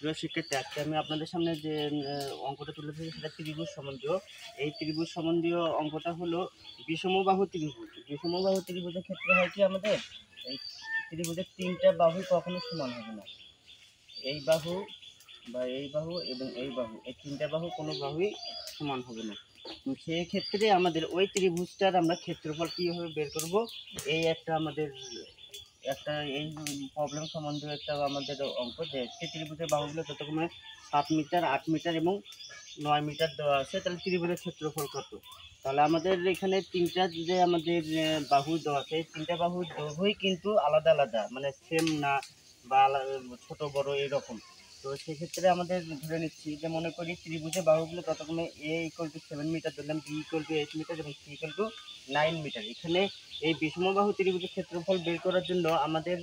প্রিয় শিক্ষার্থী, আজকে আমি আপনাদের সামনে যে অঙ্কটা তুলে ধরেছি সেটা ত্রিভুজ সম্বন্ধীয়। এই ত্রিভুজ সম্বন্ধীয় অঙ্কটা হলো বিষমবাহু ত্রিভুজ। বিষমবাহু ত্রিভুজের ক্ষেত্রে হয় কি আমাদের এই ত্রিভুজের তিনটা বাহু কখনো সমান হবে না। এই বাহু বা এই বাহু এবং এই বাহু, এই তিনটা বাহু কোনো বাহুই সমান হবে না। সেই ক্ষেত্রে আমাদের ওই ত্রিভুজটার আমরা ক্ষেত্রফল কীভাবে বের করব, এই একটা আমাদের একটা এই প্রবলেম সম্বন্ধীয় একটা আমাদের অঙ্ক, যে ত্রিভুজের বাহুগুলো যতক্ষণে 7 মিটার, 8 মিটার এবং 9 মিটার দেওয়া আছে, তাহলে ত্রিভুজের ক্ষেত্রফল কত? তাহলে আমাদের এখানে তিনটা যে আমাদের বাহু দেওয়া আছে, এই তিনটা বাহুর দৈর্ঘ্যই কিন্তু আলাদা আলাদা, মানে সেম না বা ছোট বড় এরকম। তো সেক্ষেত্রে আমাদের ধরে নিচ্ছি যে, মনে করি ত্রিভুজের বাহুগুলো ততক্ষণে এ ইকুয়াল টু 7 মিটার ধরলাম, বি ইকুয়াল টু 8 মিটার এবং সি ইকুয়াল টু 9 মিটার। এখানে এই বিষমবাহু ত্রিভুজের ক্ষেত্রফল বের করার জন্য আমাদের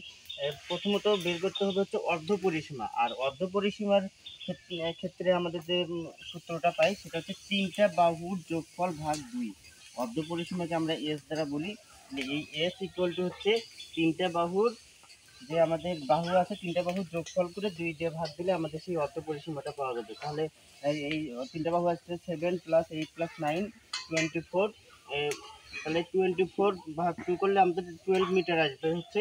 প্রথমত বের করতে হবে হচ্ছে অর্ধ পরিসীমা। আর অর্ধ পরিসীমার ক্ষেত্রে আমাদের যে সূত্রটা পাই সেটা হচ্ছে তিনটা বাহুর যোগফল ভাগ 2। অর্ধ পরিসীমাকে আমরা এস দ্বারা বলি। এই এস ইকুয়াল টু হচ্ছে তিনটা বাহুর, যে আমাদের বাহু আছে তিনটা বাহুর যোগফল করে 2 দিয়ে ভাগ দিলে আমাদের সেই অর্ধ পরিসীমাটা পাওয়া যাবে। তাহলে এই তিনটা বাহু আসছে 7 + 8 + 9 24। তাহলে 24 ভাগ 2 করলে আমাদের 12 মিটার আসবে হচ্ছে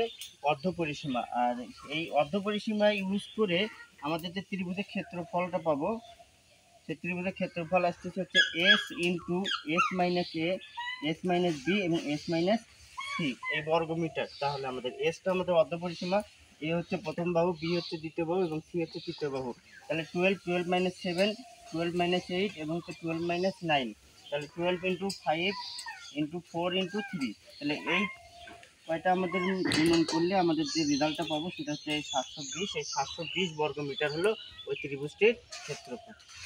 অর্ধ পরিসীমা। আর এই অর্ধ পরিসীমা ইউজ করে আমাদের যে ত্রিভুজের ক্ষেত্রফলটা পাবো, সেই ত্রিভুজের ক্ষেত্রফল আসতেছে হচ্ছে এস ইন্টু এস মাইনাস এ, এস মাইনাস বি এবং এস মাইনাস সি এই বর্গমিটার। তাহলে আমাদের এসটা আমাদের অর্ধ পরিসীমা, এ হচ্ছে প্রথম বাহু, বি হচ্ছে দ্বিতীয় বাহু এবং সি হচ্ছে তৃতীয় বাহু। তাহলে 12, 12 - 7, 12 - 8 এবং 12 - 9। তাহলে 12 × 5 × 4 × 3। তাহলে এই কয়টা আমাদের গুণন করলে আমাদের যে রেজাল্টটা পাবো সেটা হচ্ছে 720। এই 720 বর্গমিটার হলো ওই ত্রিভুজটির ক্ষেত্রফল।